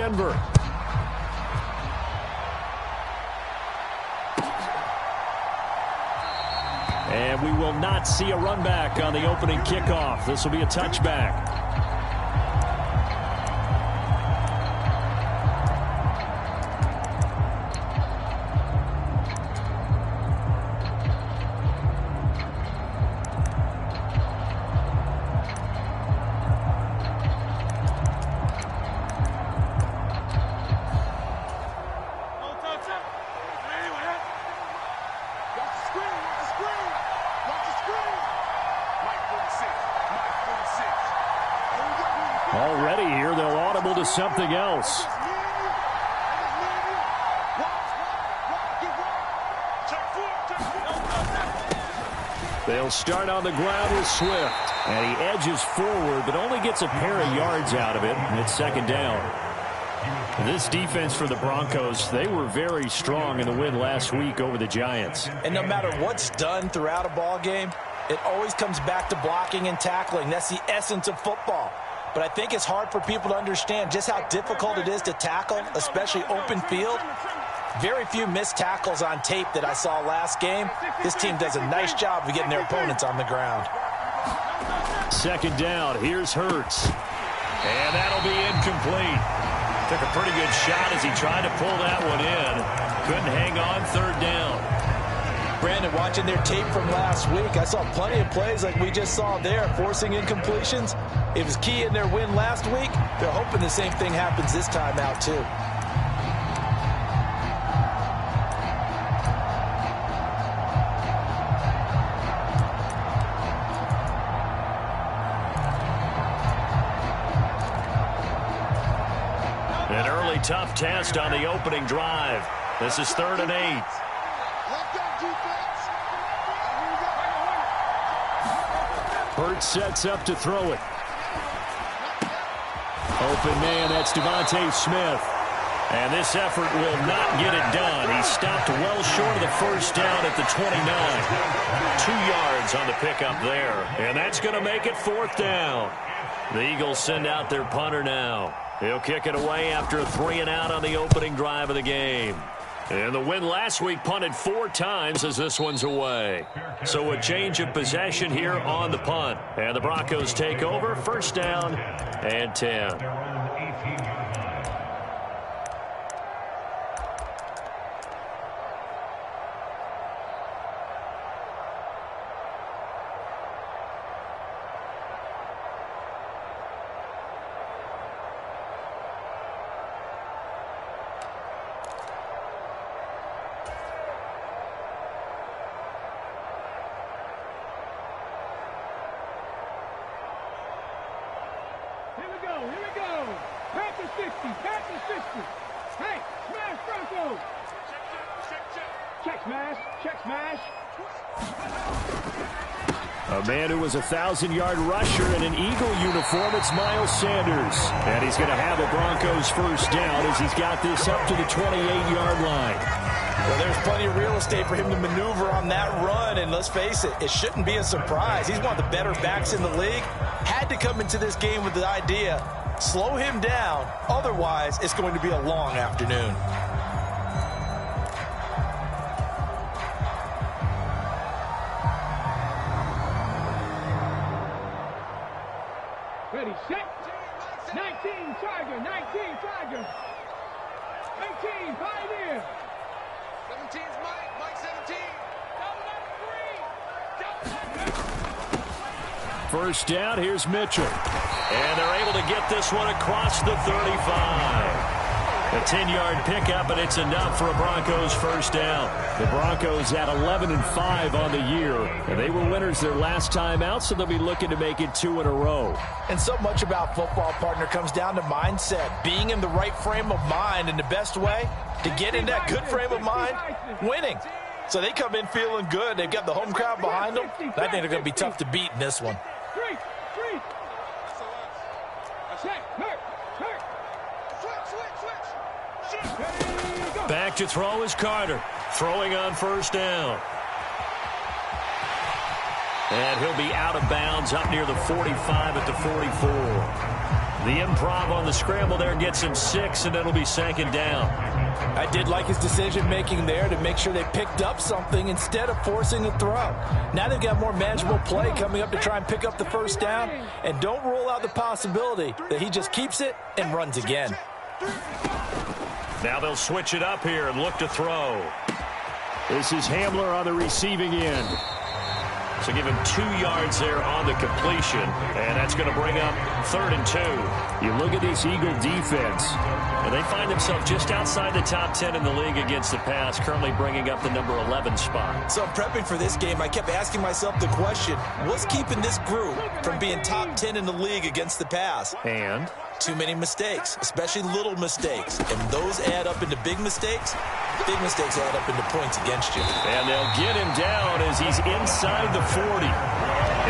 Denver. And we will not see a run back on the opening kickoff. This will be a touchback. Already here, they'll audible to something else. They'll start on the ground with Swift. And he edges forward, but only gets a pair of yards out of it. And it's second down. This defense for the Broncos, they were very strong in the win last week over the Giants. And no matter what's done throughout a ball game, it always comes back to blocking and tackling. That's the essence of football. But I think it's hard for people to understand just how difficult it is to tackle, especially open field. Very few missed tackles on tape that I saw last game. This team does a nice job of getting their opponents on the ground. Second down, here's Hurts. And that'll be incomplete. Took a pretty good shot as he tried to pull that one in. Couldn't hang on, third down. Brandon, watching their tape from last week, I saw plenty of plays like we just saw there, forcing incompletions. It was key in their win last week. They're hoping the same thing happens this time out, too. An early tough test on the opening drive. This is 3rd and 8. Hurts sets up to throw it. Open man, that's Devontae Smith. And this effort will not get it done. He stopped well short of the first down at the 29. 2 yards on the pickup there. And that's going to make it 4th down. The Eagles send out their punter now. He'll kick it away after a 3-and-out on the opening drive of the game. And the win last week punted 4 times as this one's away. So a change of possession here on the punt. And the Broncos take over, 1st down and 10. A man who was a 1,000-yard rusher in an Eagle uniform, it's Miles Sanders. And he's going to have a Broncos 1st down as he's got this up to the 28-yard line. Well, there's plenty of real estate for him to maneuver on that run, and let's face it, it shouldn't be a surprise. He's one of the better backs in the league. Had to come into this game with the idea, slow him down, otherwise it's going to be a long afternoon. Ready, set. 19, Tiger. 19, Tiger. 19, Pioneer. 17's Mike. Mike 17. First down, here's Mitchell. And they're able to get this one across the 35. A 10-yard pickup, and it's enough for a Broncos 1st down. The Broncos at 11-5 on the year, and they were winners their last time out, so they'll be looking to make it 2 in a row. And so much about football, partner, comes down to mindset, being in the right frame of mind, and the best way to get in that good frame of mind, winning. So they come in feeling good. They've got the home crowd behind them. I think they're going to be tough to beat in this one. Back to throw is Carter. Throwing on 1st down. And he'll be out of bounds up near the 45 at the 44. The improv on the scramble there gets him 6, and it'll be 2nd down. I did like his decision-making there to make sure they picked up something instead of forcing a throw. Now they've got more manageable play coming up to try and pick up the 1st down, and don't rule out the possibility that he just keeps it and runs again. Now they'll switch it up here and look to throw. This is Hamler on the receiving end. So give him 2 yards there on the completion, and that's going to bring up 3rd and 2. You look at this Eagle defense. And they find themselves just outside the top 10 in the league against the pass, currently bringing up the number 11 spot. So I'm prepping for this game. I kept asking myself the question, what's keeping this group from being top 10 in the league against the pass? And too many mistakes, especially little mistakes. And those add up into big mistakes. Big mistakes add up into points against you. And they'll get him down as he's inside the 40.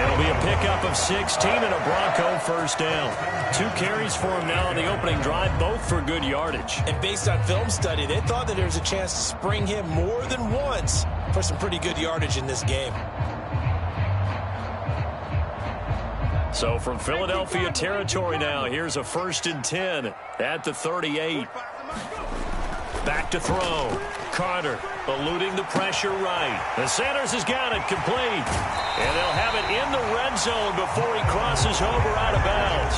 It'll be a pickup of 16 and a Bronco 1st down. 2 carries for him now on the opening drive, both for good yardage. And based on film study, they thought that there was a chance to spring him more than once for some pretty good yardage in this game. So from Philadelphia territory now, here's a 1st and 10 at the 38. Back to throw. Carter eluding the pressure right. And Sanders has got it complete. And they'll have it in the red zone before he crosses over out of bounds.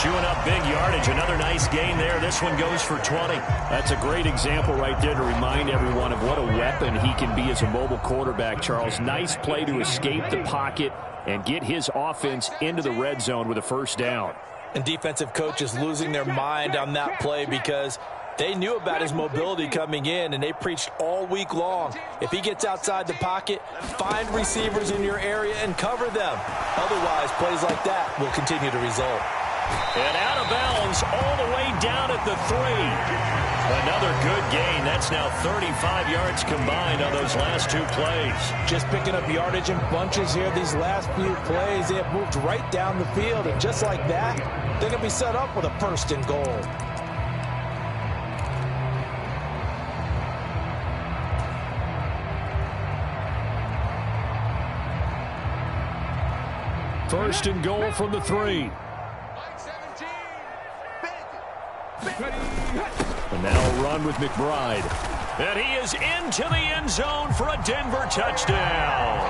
Chewing up big yardage. Another nice gain there. This one goes for 20. That's a great example right there to remind everyone of what a weapon he can be as a mobile quarterback, Charles. Nice play to escape the pocket and get his offense into the red zone with a 1st down. And defensive coaches losing their mind on that play because they knew about his mobility coming in, and they preached all week long. If he gets outside the pocket, find receivers in your area and cover them. Otherwise, plays like that will continue to result. And out of bounds all the way down at the 3. Another good gain. That's now 35 yards combined on those last 2 plays. Just picking up yardage in bunches here these last few plays. They have moved right down the field, and just like that, they're going to be set up with a 1st and goal. First and goal from the 3. And now a run with McBride. And he is into the end zone for a Denver touchdown.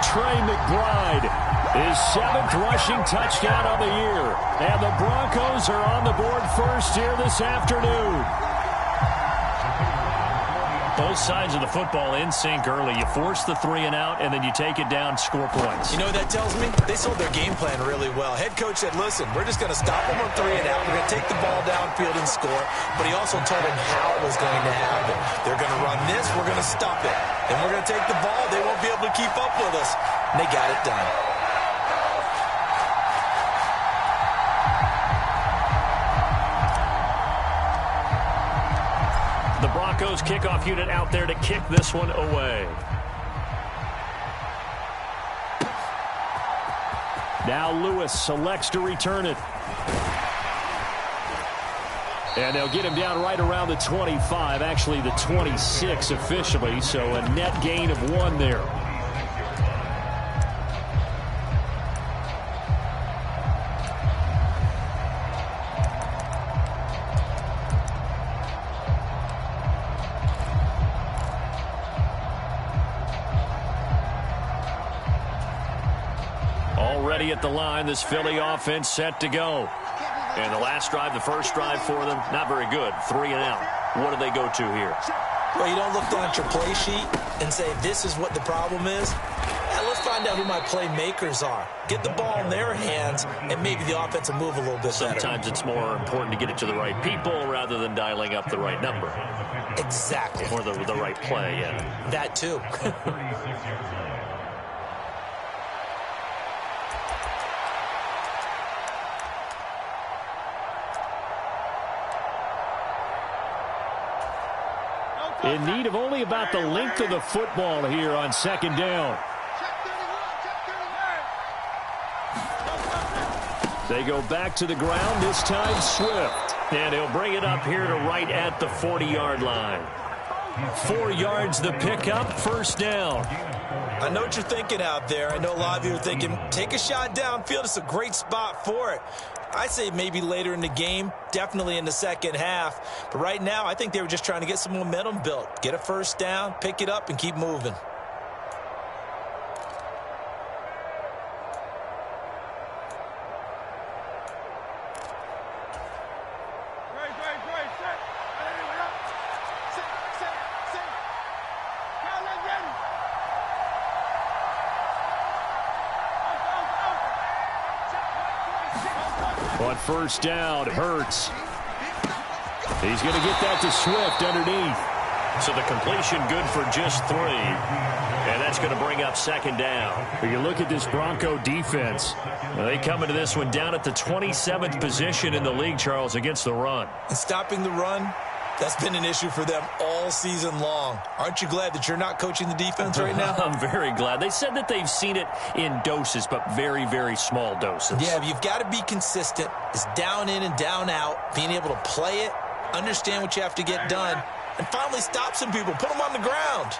Trey McBride, his 7th rushing touchdown of the year. And the Broncos are on the board first here this afternoon. Both sides of the football in sync early. You force the 3 and out, and then you take it down, score points. You know what that tells me? They sold their game plan really well. Head coach said, listen, we're just going to stop them on 3 and out. We're going to take the ball downfield and score. But he also told them how it was going to happen. They're going to run this. We're going to stop it. Then we're going to take the ball. They won't be able to keep up with us. And they got it done. The Broncos kickoff unit out there to kick this one away. Now Lewis selects to return it. And they'll get him down right around the 25, actually the 26 officially, so a net gain of 1 there. Already at the line, this Philly offense set to go. And the last drive, the first drive for them, not very good. 3 and out. What do they go to here? Well, you don't look down at your play sheet and say, this is what the problem is. Let's find out who my playmakers are. Get the ball in their hands, and maybe the offense will move a little bit better. Sometimes it's more important to get it to the right people rather than dialing up the right number. Exactly. Or the right play, yeah. That too. In need of only about the length of the football here on 2nd down. They go back to the ground, this time Swift. And he'll bring it up here to right at the 40-yard line. 4 yards the pickup, 1st down. I know what you're thinking out there. I know a lot of you are thinking, take a shot downfield. It's a great spot for it. I say maybe later in the game, definitely in the second half. But right now, I think they were just trying to get some momentum built. Get a first down, pick it up, and keep moving. On first down, Hurts. He's going to get that to Swift underneath. So the completion good for just 3. And that's going to bring up second down. When you look at this Bronco defense, They come into this one down at the 27th position in the league, Charles, against the run. And stopping the run, that's been an issue for them all season long. Aren't you glad that you're not coaching the defense right now? I'm very glad. They said that they've seen it in doses, but very, very small doses. Yeah, you've got to be consistent. It's down in and down out, being able to play it, understand what you have to get done, and finally stop some people, put them on the ground.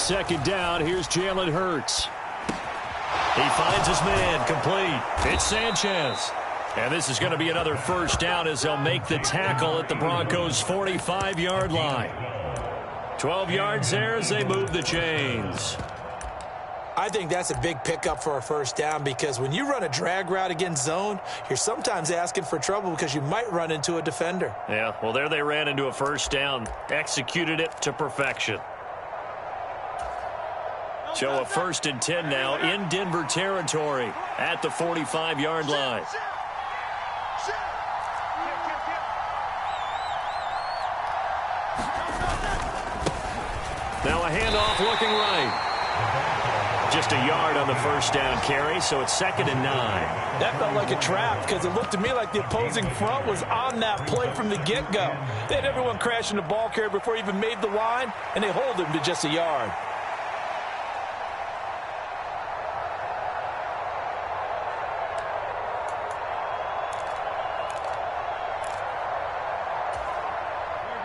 second down, here's Jalen Hurts. He finds his man, complete. It's Sanchez. And this is going to be another first down as they'll make the tackle at the Broncos' 45-yard line. 12 yards there as they move the chains. I think that's a big pickup for a first down because when you run a drag route against zone, you're sometimes asking for trouble because you might run into a defender. Yeah, well, there they ran into a first down, executed it to perfection. So a 1st and 10 now in Denver territory at the 45-yard line. Now a handoff looking right. Just a yard on the first down carry, so it's 2nd and 9. That felt like a trap because it looked to me like the opposing front was on that play from the get-go. They had everyone crashing the ball carrier before he even made the line, and they hold him to just a yard.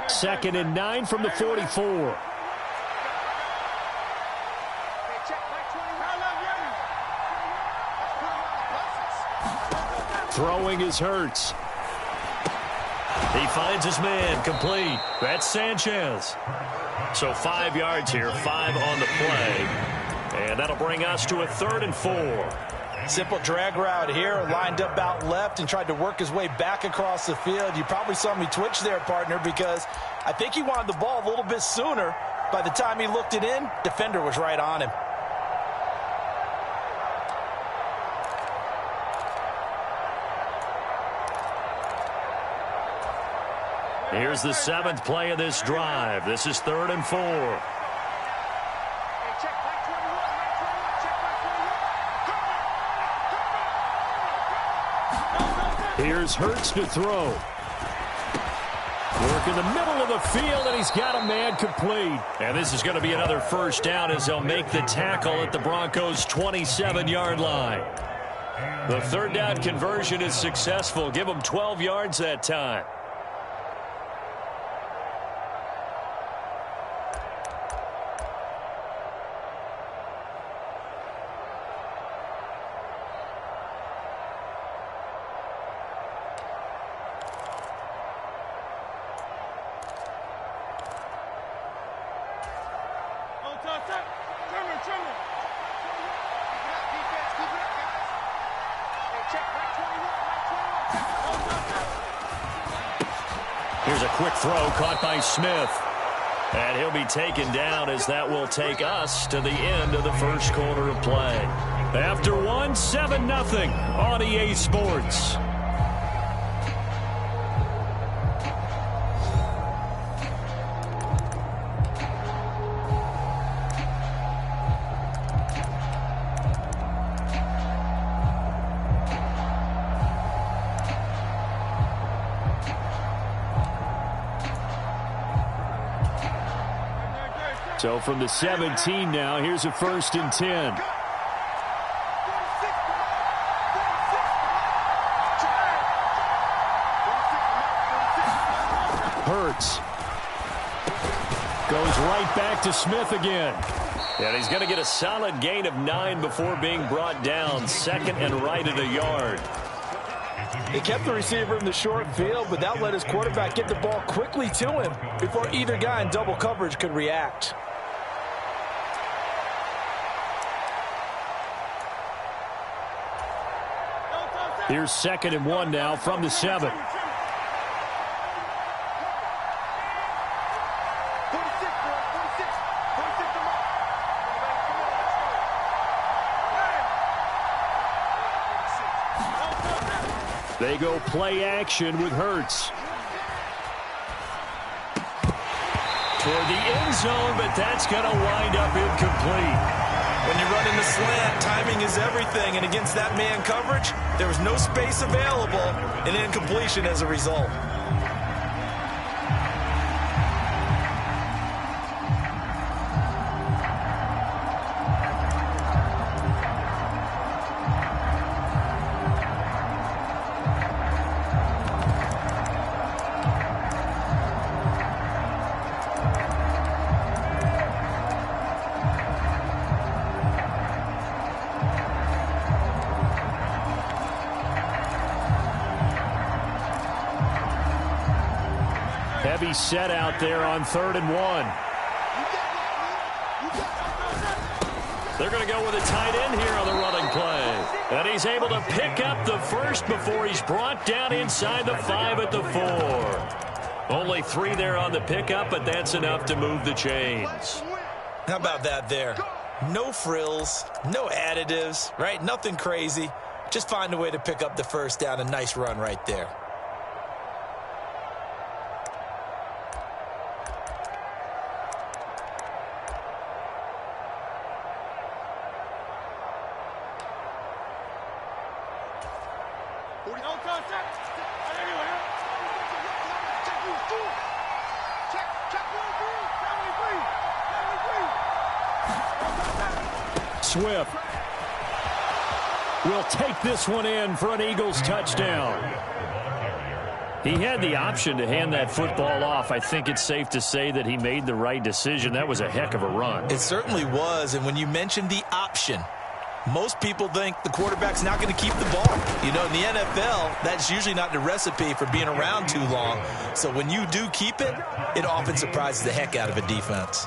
Second and 9 from the 44. Throwing is Hurts. He finds his man, complete. That's Sanchez. So 5 yards here, 5 on the play. And that'll bring us to a 3rd and 4. Simple drag route here, lined up out left and tried to work his way back across the field. You probably saw me twitch there, partner, because I think he wanted the ball a little bit sooner. By the time he looked it in, defender was right on him. Here's the 7th play of this drive. This is 3rd and 4. Here's Hurts to throw. Work in the middle of the field, and he's got a man complete. And this is going to be another first down as they'll make the tackle at the Broncos' 27-yard line. The 3rd down conversion is successful. Give them 12 yards that time. Here's a quick throw caught by Smith. And he'll be taken down as that will take us to the end of the first quarter of play. After one, 7-0 on EA Sports. So from the 17 now, here's a 1st and 10. Hurts goes right back to Smith again. And he's going to get a solid gain of 9 before being brought down. Second and right at a yard. They kept the receiver in the short field, but that let his quarterback get the ball quickly to him before either guy in double coverage could react. Here's 2nd and 1 now from the 7. They go play action with Hurts. Toward the end zone, but that's going to wind up incomplete. When you're running the slant, timing is everything, and against that man coverage, there was no space available, and incompletion as a result. Heavy set out there on 3rd and 1. They're going to go with a tight end here on the running play. And he's able to pick up the first before he's brought down inside the 5 at the 4. Only 3 there on the pickup, but that's enough to move the chains. How about that there? No frills, no additives, right? Nothing crazy. Just find a way to pick up the first down. A nice run right there. Swift will take this one in for an Eagles touchdown. He had the option to hand that football off. I think it's safe to say that he made the right decision. That was a heck of a run. It certainly was, and when you mentioned the option, most people think the quarterback's not going to keep the ball. You know, in the NFL, that's usually not the recipe for being around too long. So when you do keep it, it often surprises the heck out of a defense.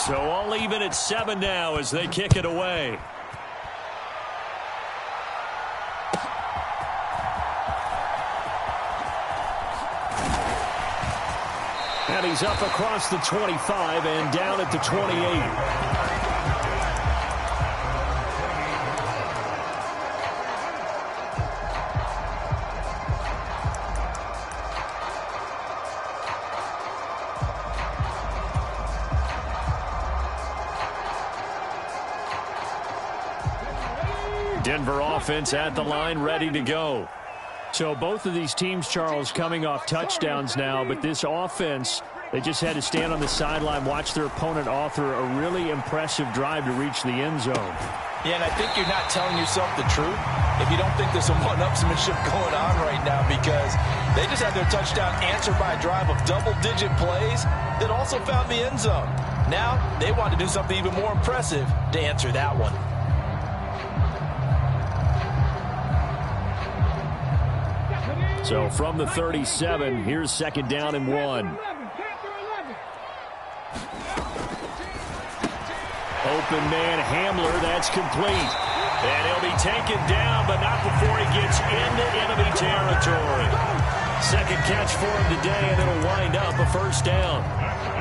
So all even at 7 now as they kick it away. And he's up across the 25 and down at the 28. Denver offense at the line, ready to go. So both of these teams, Charles, coming off touchdowns now, but this offense, they just had to stand on the sideline, watch their opponent author a really impressive drive to reach the end zone. Yeah, and I think you're not telling yourself the truth if you don't think there's some one-upsmanship going on right now, because they just had their touchdown answered by a drive of double-digit plays that also found the end zone. Now they want to do something even more impressive to answer that one. So from the 37, here's 2nd down and 1. Open man Hamler, that's complete. And he'll be taken down, but not before he gets into enemy territory. Second catch for him today, and it'll wind up a first down.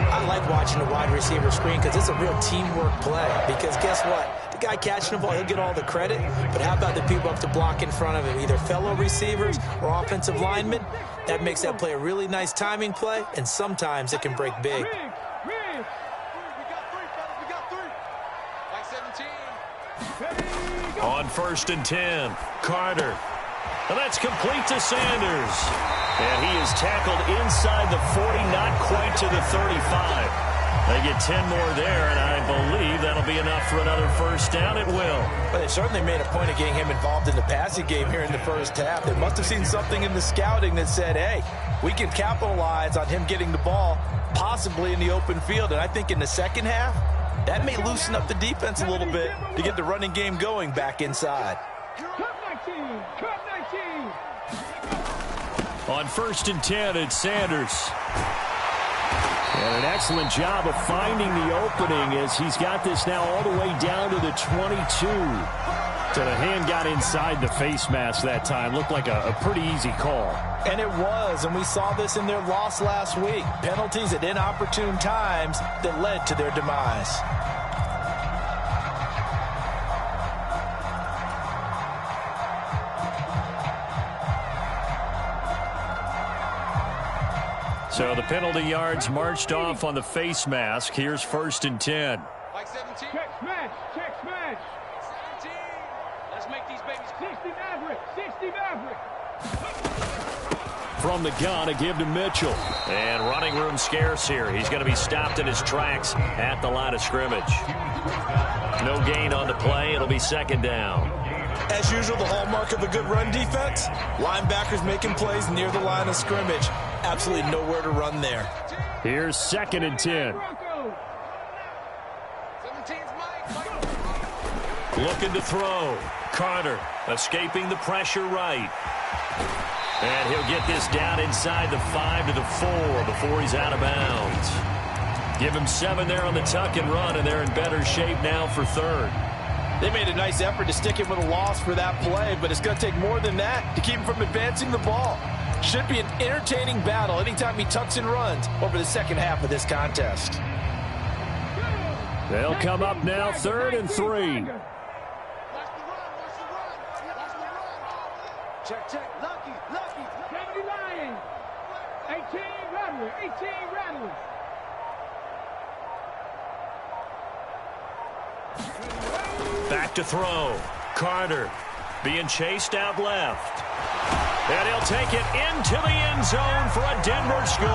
I like watching the wide receiver screen because it's a real teamwork play. Because guess what? The guy catching the ball, he'll get all the credit. But how about the people up to block in front of him, either fellow receivers or offensive linemen? That makes that play a really nice timing play, and sometimes it can break big. We got 3, fellas. We got 3. Like 17. On 1st and 10, Carter. And that's complete to Sanders. And he is tackled inside the 40, not quite to the 35. They get 10 more there, and I believe that'll be enough for another first down. It will. But they certainly made a point of getting him involved in the passing game here in the first half. They must have seen something in the scouting that said, hey, we can capitalize on him getting the ball, possibly in the open field. And I think in the second half, that may loosen up the defense a little bit to get the running game going back inside. Cut 19. Cut 19. On 1st and 10, it's Sanders. And an excellent job of finding the opening as he's got this now all the way down to the 22. So the hand got inside the face mask that time. Looked like a pretty easy call. And it was, and we saw this in their loss last week. Penalties at inopportune times that led to their demise. So the penalty yards marched off on the face mask. Here's 1st and 10. Like 17. Check smash. Check smash. 17. Let's make these babies 60 Maverick. 60 Maverick. From the gun, a give to Mitchell. And running room scarce here. He's going to be stopped in his tracks at the line of scrimmage. No gain on the play. It'll be 2nd down. As usual, the hallmark of a good run defense, linebackers making plays near the line of scrimmage. Absolutely nowhere to run there. Here's 2nd and 10. 17's Mike. Looking to throw. Carter escaping the pressure right. And he'll get this down inside the 5 to the 4 before he's out of bounds. Give him 7 there on the tuck and run, and they're in better shape now for 3rd. They made a nice effort to stick him with a loss for that play, but it's going to take more than that to keep him from advancing the ball. Should be an entertaining battle anytime he tucks and runs over the second half of this contest. They'll come up now 3rd and 3. Watch the run. Watch the run. Watch the run. Check. Lucky. 70 Lions. 18 Rattler. 18 Rattler. Back to throw. Carter being chased out left. And he'll take it into the end zone for a Denver score.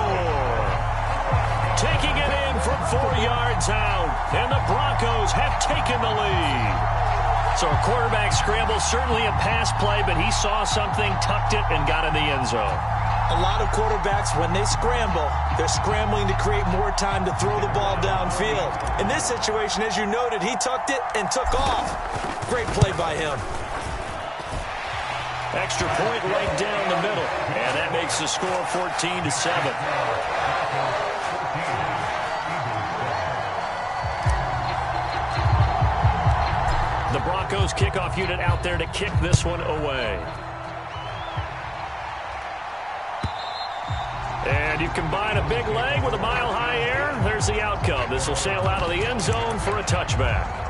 Taking it in from 4 yards out. And the Broncos have taken the lead. So a quarterback scramble, certainly a pass play, but he saw something, tucked it, and got in the end zone. A lot of quarterbacks, when they scramble, they're scrambling to create more time to throw the ball downfield. In this situation, as you noted, he tucked it and took off. Great play by him. Extra point right down the middle. And that makes the score 14-7. The Broncos kickoff unit out there to kick this one away. And you combine a big leg with a mile-high air, there's the outcome. This will sail out of the end zone for a touchback.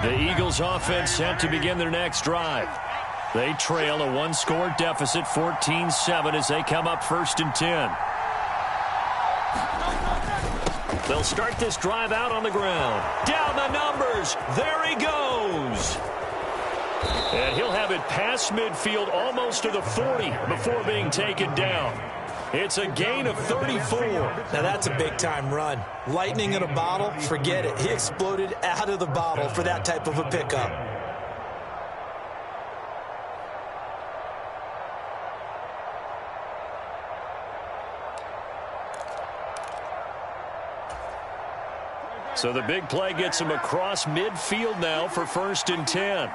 The Eagles offense set to begin their next drive. They trail a 1-score deficit, 14-7, as they come up 1st and 10. They'll start this drive out on the ground. Down the numbers. There he goes. And he'll have it past midfield almost to the 40 before being taken down. It's a gain of 34. Now that's a big-time run. Lightning in a bottle, forget it. He exploded out of the bottle for that type of a pickup. So the big play gets him across midfield now for 1st and 10.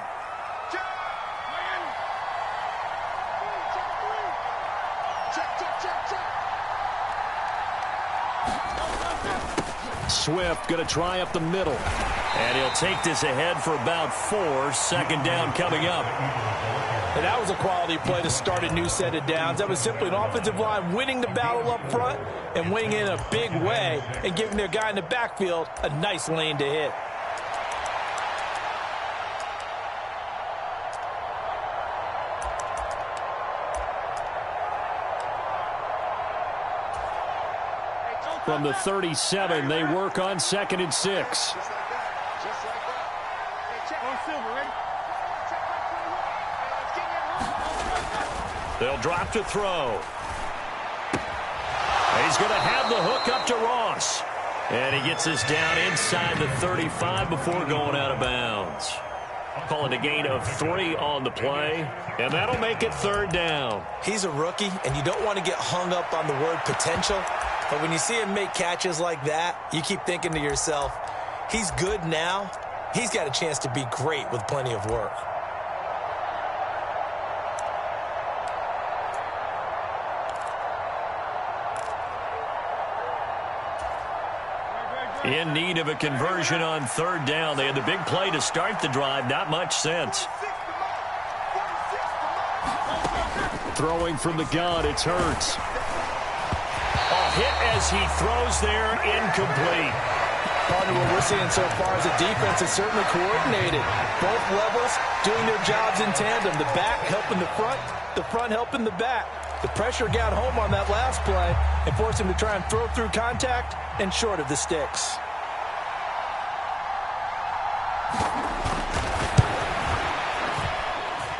Swift going to try up the middle. And he'll take this ahead for about 4. 2nd down coming up. And that was a quality play to start a new set of downs. That was simply an offensive line winning the battle up front and winning in a big way and giving their guy in the backfield a nice lane to hit. From the 37, they work on 2nd and 6. They'll drop to throw. He's going to have the hook up to Ross. And he gets us down inside the 35 before going out of bounds. Call it a gain of 3 on the play, and that'll make it 3rd down. He's a rookie, and you don't want to get hung up on the word potential. But when you see him make catches like that, you keep thinking to yourself, he's good now. He's got a chance to be great with plenty of work. In need of a conversion on 3rd down. They had the big play to start the drive. Not much sense. Throwing from the gun, it's Hurts. A hit as he throws there, incomplete. Partner, what we're seeing so far is the defense is certainly coordinated. Both levels doing their jobs in tandem. The back helping the front helping the back. The pressure got home on that last play and forced him to try and throw through contact and short of the sticks.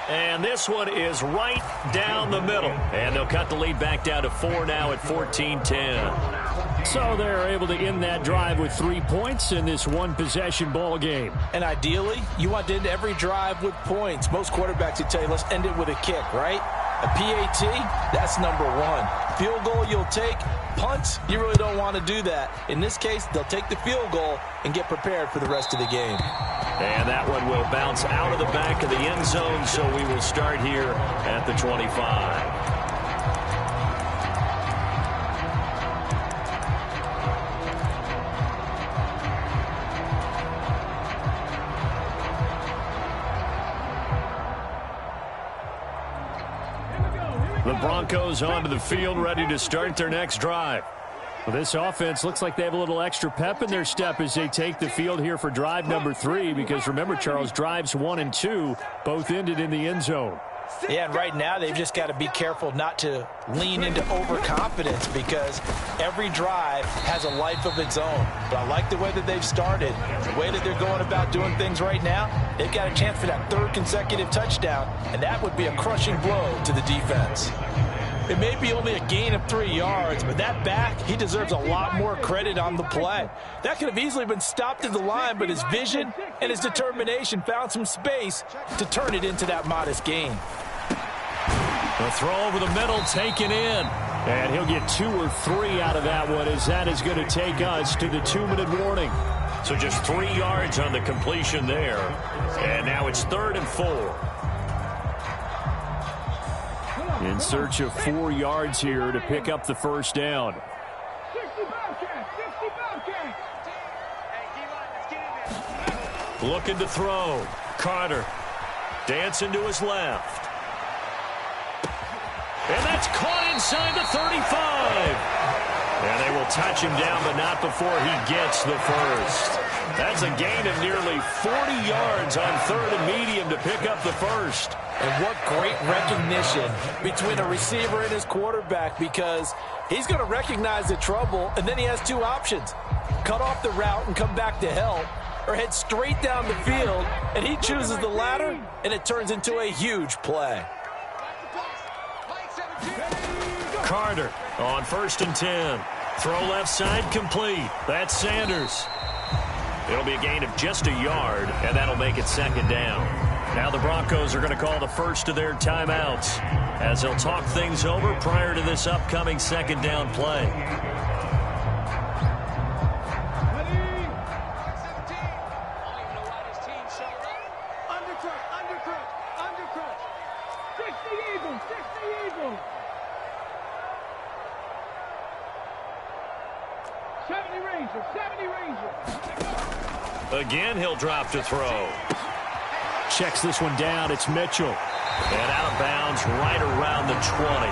And this one is right down the middle. And they'll cut the lead back down to 4 now at 14-10. So they're able to end that drive with 3 points in this one-possession ball game. And ideally, you want to end every drive with points. Most quarterbacks would tell you, let's end it with a kick, right? A PAT, that's number 1. Field goal you'll take. Punts, you really don't want to do that. In this case, they'll take the field goal and get prepared for the rest of the game. And that one will bounce out of the back of the end zone, so we will start here at the 25. The Broncos onto the field, ready to start their next drive. Well, this offense looks like they have a little extra pep in their step as they take the field here for drive number 3, because remember, Charles, drives 1 and 2 both ended in the end zone. Yeah, and right now they've just got to be careful not to lean into overconfidence, because every drive has a life of its own. But I like the way that they've started, the way that they're going about doing things right now. They've got a chance for that 3rd consecutive touchdown, and that would be a crushing blow to the defense. It may be only a gain of 3 yards, but that back, he deserves a lot more credit on the play. That could have easily been stopped at the line, but his vision and his determination found some space to turn it into that modest gain. The throw over the middle, taken in. And he'll get 2 or 3 out of that one, as that is going to take us to the 2-minute warning. So just 3 yards on the completion there. And now it's 3rd and 4. In search of 4 yards here to pick up the first down. 60 Bobcats, 60 Bobcats. Looking to throw. Carter dancing to his left. And that's caught inside the 35. And they will touch him down, but not before he gets the first. That's a gain of nearly 40 yards on 3rd and medium to pick up the first. And what great recognition between a receiver and his quarterback, because he's going to recognize the trouble, and then he has 2 options. Cut off the route and come back to help, or head straight down the field, and he chooses the latter, and it turns into a huge play. Carter on 1st and 10. Throw left side complete. That's Sanders. It'll be a gain of just a yard, and that'll make it 2nd down. Now the Broncos are going to call the first of their timeouts as they'll talk things over prior to this upcoming 2nd down play. Undercut. 60 Eagles, 60 Eagles. 70 Rangers, 70 Rangers. Again, he'll drop to throw. Checks this one down. It's Mitchell. And out of bounds right around the 20.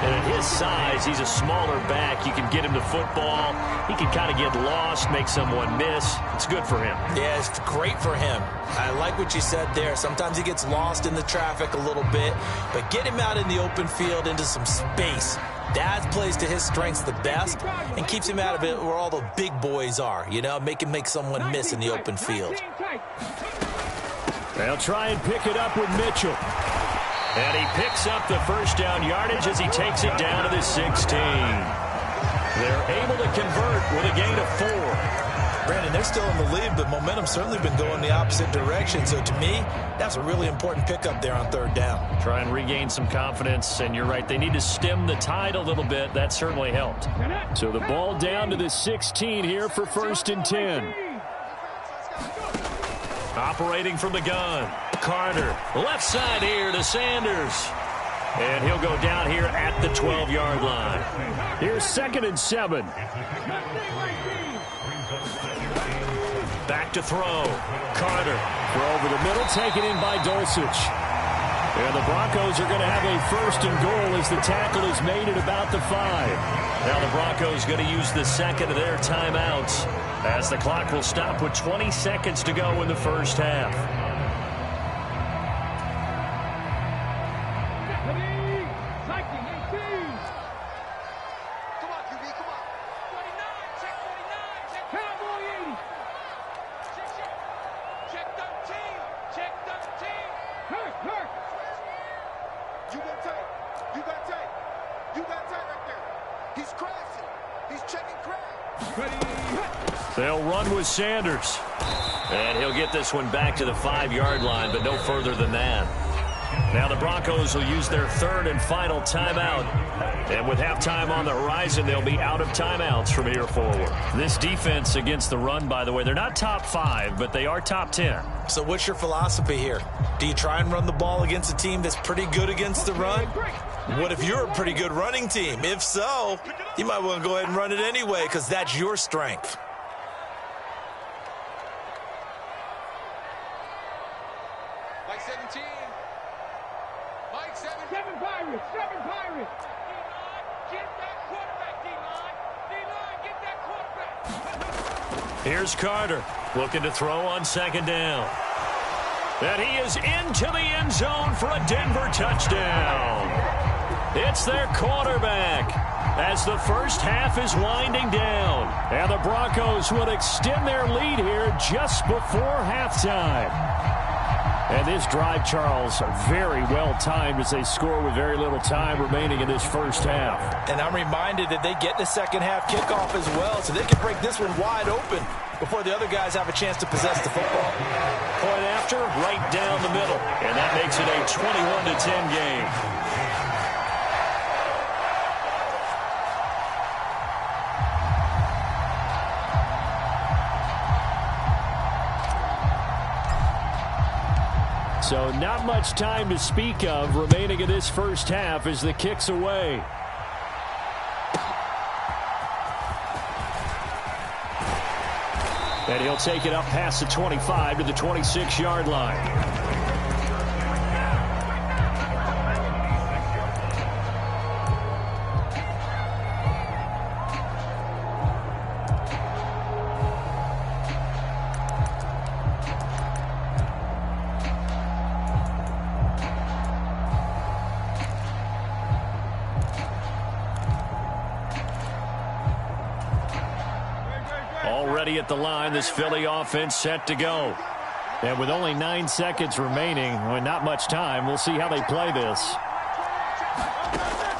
And at his size, he's a smaller back. You can get him to football. He can kind of get lost, make someone miss. It's good for him. Yeah, it's great for him. I like what you said there. Sometimes he gets lost in the traffic a little bit, but get him out in the open field into some space. Dad plays to his strengths the best and keeps him out of it where all the big boys are, you know, make someone miss in the open field. They'll try and pick it up with Mitchell. And he picks up the first down yardage as he takes it down to the 16. They're able to convert with a gain of 4. Brandon, they're still in the lead, but momentum's certainly been going the opposite direction. So to me, that's a really important pickup there on 3rd down. Try and regain some confidence, and you're right, they need to stem the tide a little bit. That certainly helped. So the ball down to the 16 here for 1st and 10. Operating from the gun, Carter, left side here to Sanders. And he'll go down here at the 12-yard line. Here's 2nd and 7. Back to throw. Carter. Throw over the middle, taken in by Dulcich. And the Broncos are going to have a 1st and goal as the tackle is made at about the 5. Now the Broncos going to use the 2nd of their timeouts as the clock will stop with 20 seconds to go in the first half. They'll run with Sanders. And he'll get this one back to the 5-yard line, but no further than that. Now the Broncos will use their 3rd and final timeout. And with halftime on the horizon, they'll be out of timeouts from here forward. This defense against the run, by the way, they're not top 5, but they are top 10. So what's your philosophy here? Do you try and run the ball against a team that's pretty good against the run? What if you're a pretty good running team? If so, you might want to go ahead and run it anyway because that's your strength. Mike 17. Mike 7. 7 Pirates. 7 Pirates. Get that quarterback, D-line. D-line, get that quarterback. Here's Carter looking to throw on 2nd down. And he is into the end zone for a Denver touchdown. It's their quarterback as the first half is winding down. And the Broncos will extend their lead here just before halftime. And this drive, Charles, very well timed as they score with very little time remaining in this first half. And I'm reminded that they get the second half kickoff as well, so they can break this one wide open before the other guys have a chance to possess the football. Point after, right down the middle. And that makes it a 21-10 game. So not much time to speak of remaining in this first half as the kick's away. And he'll take it up past the 25 to the 26-yard line. Already at the line, this Philly offense set to go. And with only 9 seconds remaining, not much time, we'll see how they play this.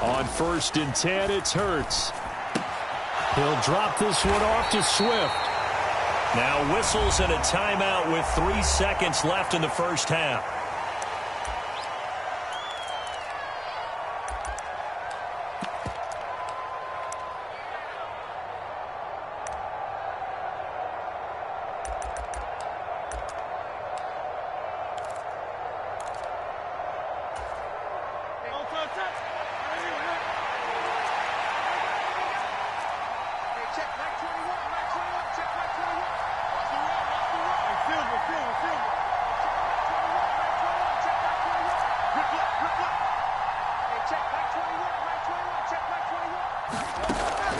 On 1st and 10, it's Hurts. He'll drop this one off to Swift. Now whistles and a timeout with 3 seconds left in the first half.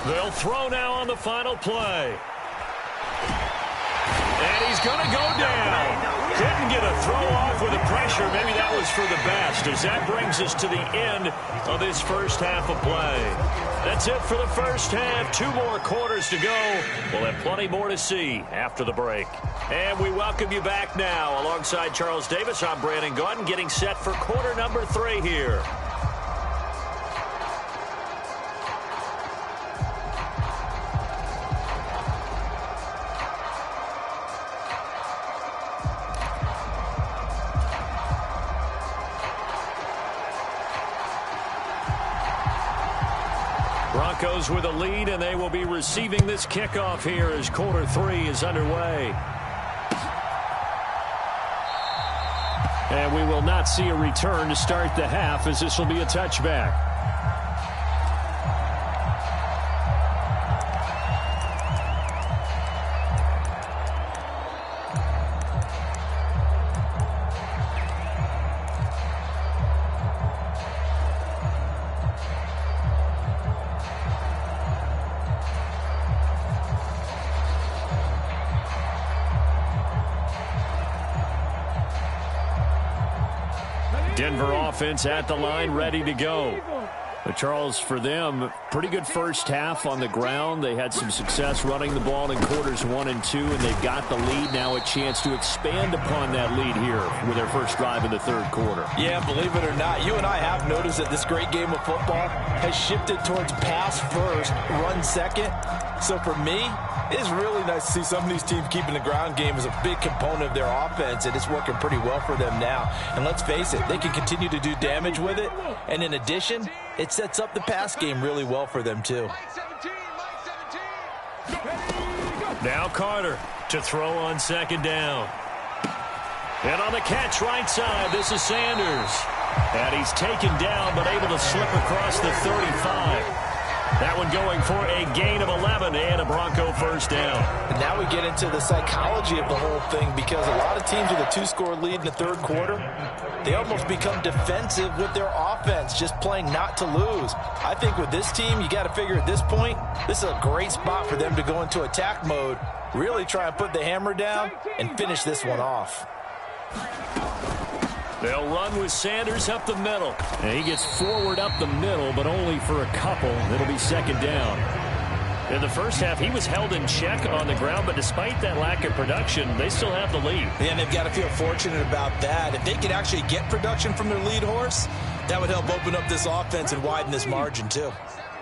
They'll throw now on the final play. And And he's going to go down. Couldn't get a throw off with the pressure. Maybe that was for the best, as that brings us to the end of this first half of play. That's it for the first half. 2 more quarters to go. We'll have plenty more to see after the break. And we welcome you back now. Alongside Charles Davis, I'm Brandon Gaudin, getting set for quarter number 3 here. Broncos with a lead, and they will be receiving this kickoff here as quarter 3 is underway. And we will not see a return to start the half, as this will be a touchback. Denver offense at the line, ready to go. But Charles, for them, pretty good first half on the ground. They had some success running the ball in quarters 1 and 2, and they've got the lead. Now a chance to expand upon that lead here with their first drive in the third quarter. Yeah, believe it or not, you and I have noticed that this great game of football has shifted towards pass first, run second. So for me, it's really nice to see some of these teams keeping the ground game as a big component of their offense, and it's working pretty well for them now. And let's face it, they can continue to do damage with it. And in addition, it sets up the pass game really well for them too. Now Carter to throw on second down. And on the catch right side, this is Sanders. And he's taken down, but able to slip across the 35. That one going for a gain of 11 and a Bronco first down. And now we get into the psychology of the whole thing, because a lot of teams with a 2-score lead in the third quarter, they almost become defensive with their offense, just playing not to lose. I think with this team, you got to figure at this point, this is a great spot for them to go into attack mode, really try and put the hammer down and finish this one off. They'll run with Sanders up the middle. And he gets forward up the middle, but only for a couple. It'll be second down. In the first half, he was held in check on the ground, but despite that lack of production, they still have the lead. Yeah, and they've got to feel fortunate about that. If they could actually get production from their lead horse, that would help open up this offense and widen this margin, too.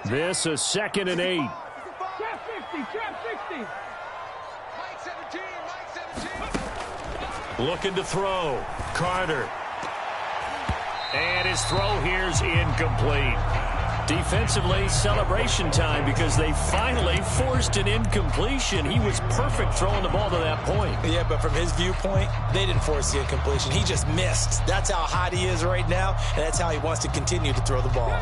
This is 2nd and 8. Trap 60, trap 60. Mike 17. Looking to throw. Carter. And his throw here's incomplete. Defensively, celebration time, because they finally forced an incompletion. He was perfect throwing the ball to that point. Yeah, but from his viewpoint, they didn't force the incompletion. He just missed. That's how hot he is right now, and that's how he wants to continue to throw the ball.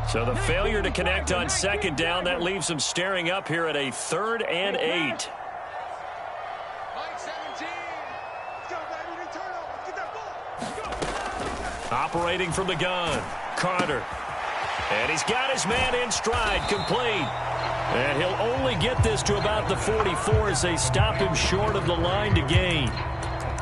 So the failure to connect on second down, that leaves him staring up here at a 3rd and 8. Mike 17. Let's go, baby. Return over. Get that ball. Operating from the gun, Carter. And he's got his man in stride, complete. And he'll only get this to about the 44 as they stop him short of the line to gain.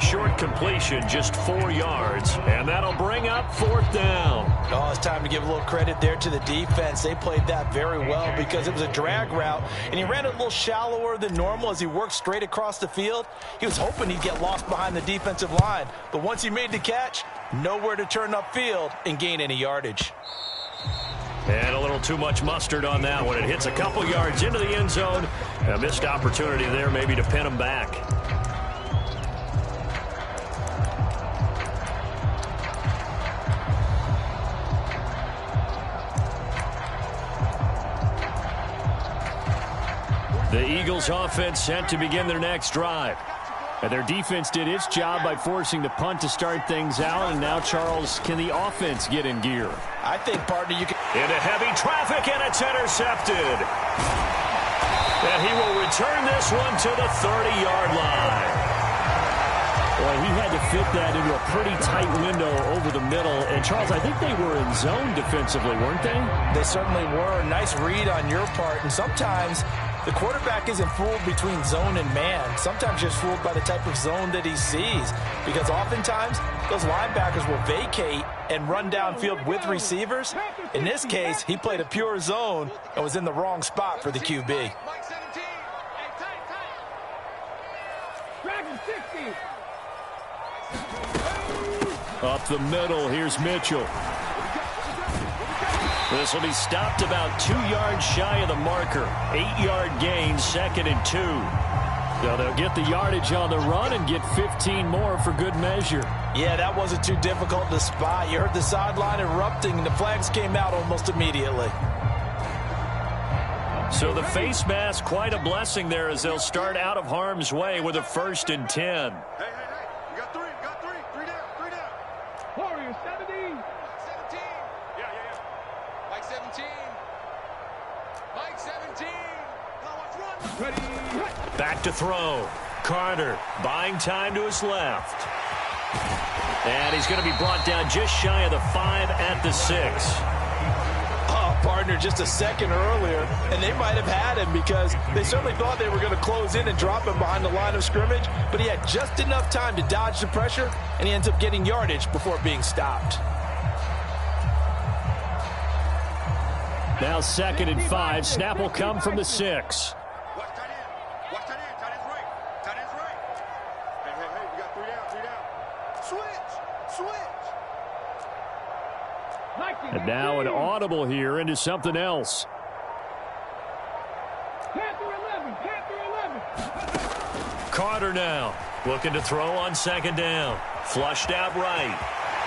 Short completion, just 4 yards. And that'll bring up 4th down. Oh, it's time to give a little credit there to the defense. They played that very well, because it was a drag route, and he ran it a little shallower than normal as he worked straight across the field. He was hoping he'd get lost behind the defensive line, but once he made the catch, nowhere to turn upfield and gain any yardage. And a little too much mustard on that one. It hits a couple yards into the end zone. A missed opportunity there maybe to pin him back. The Eagles offense set to begin their next drive. And their defense did its job by forcing the punt to start things out. And now, Charles, can the offense get in gear? I think, partner, you can... Into heavy traffic, and it's intercepted. And he will return this one to the 30-yard line. Well, he had to fit that into a pretty tight window over the middle. And, Charles, I think they were in zone defensively, weren't they? They certainly were. Nice read on your part. And sometimes The quarterback isn't fooled between zone and man. Sometimes just fooled by the type of zone that he sees, because oftentimes those linebackers will vacate and run downfield with receivers. In this case, he played a pure zone and was in the wrong spot for the QB. Mike 17. Hey, tight. Dragon 60. Up the middle, here's Mitchell. This will be stopped about 2 yards shy of the marker. 8-yard gain, 2nd and 2. So they'll get the yardage on the run and get 15 more for good measure. Yeah, that wasn't too difficult to spot. You heard the sideline erupting, and the flags came out almost immediately. So the face mask, quite a blessing there as they'll start out of harm's way with a 1st and 10. Hey. You got three. Three down. Warriors 17. 17. Yeah. Mike 17. Mike 17. Now watch run. Ready. Back to throw. Carter buying time to his left. And he's going to be brought down just shy of the 5 at the 6. Oh, partner, just a second earlier, and they might have had him because they certainly thought they were going to close in and drop him behind the line of scrimmage, but he had just enough time to dodge the pressure, and he ends up getting yardage before being stopped. Now 2nd and 5. Snap will come from the 6. Watch tight end. Watch tight end. Tight end's right. Tight end's right. Hey. You got 3 down. Switch. And now an audible here into something else. Panther 11. Carter now looking to throw on 2nd down. Flushed out right.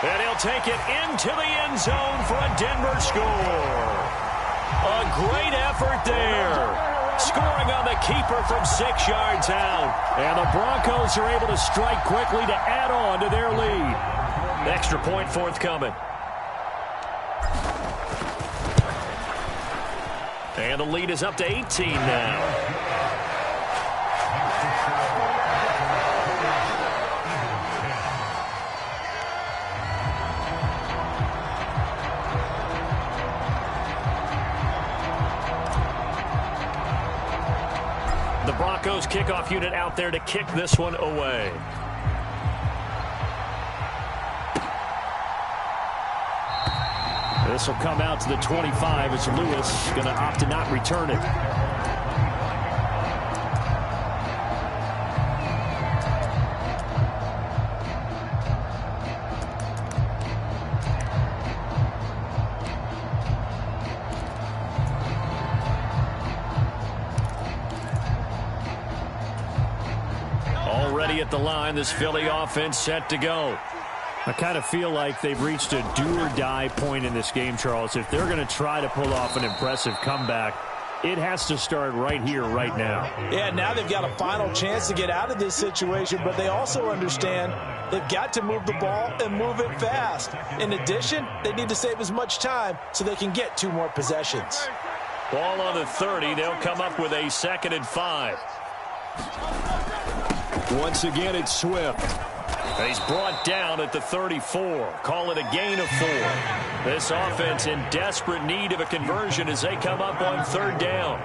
And he'll take it into the end zone for a Denver score. A great effort there. Scoring on the keeper from 6 yards out. And the Broncos are able to strike quickly to add on to their lead. Extra point forthcoming. And the lead is up to 18 now. The Broncos kickoff unit out there to kick this one away. This will come out to the 25 as Lewis going to opt to not return it. Already at the line, this Philly offense set to go. I kind of feel like they've reached a do-or-die point in this game, Charles. If they're going to try to pull off an impressive comeback, it has to start right here, right now. Yeah, now they've got a final chance to get out of this situation, but they also understand they've got to move the ball and move it fast. In addition, they need to save as much time so they can get 2 more possessions. Ball on the 30. They'll come up with a 2nd and 5. Once again, it's Swift. And he's brought down at the 34. Call it a gain of 4. This offense in desperate need of a conversion as they come up on 3rd down.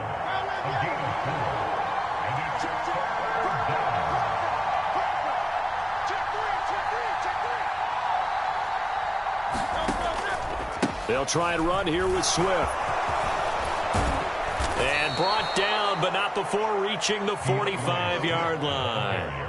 They'll try and run here with Swift. And brought down, but not before reaching the 45-yard line.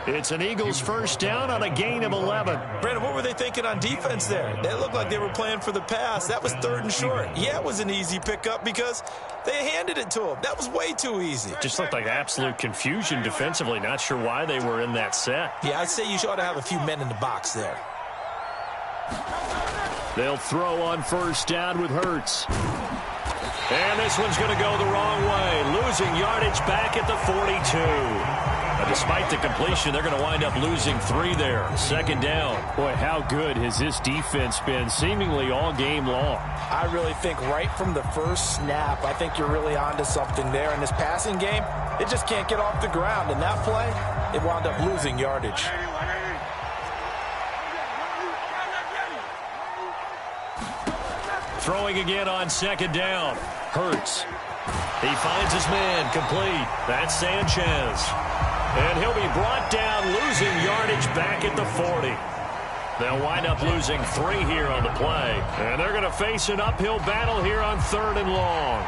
It's an Eagles 1st down on a gain of 11. Brandon, what were they thinking on defense there? They looked like they were playing for the pass. That was 3rd and short. Yeah, it was an easy pickup because they handed it to him. That was way too easy. Just looked like absolute confusion defensively. Not sure why they were in that set. Yeah, I'd say you ought to have a few men in the box there. They'll throw on 1st down with Hurts. And this one's going to go the wrong way. Losing yardage back at the 42. Despite the completion, they're going to wind up losing 3 there. 2nd down. Boy, how good has this defense been seemingly all game long? I really think right from the first snap, I think you're really onto something there. In this passing game, it just can't get off the ground. In that play, it wound up losing yardage. Throwing again on 2nd down. Hurts. He finds his man complete. That's Sanchez. And he'll be brought down, losing yardage back at the 40. They'll wind up losing 3 here on the play. And they're going to face an uphill battle here on 3rd and long.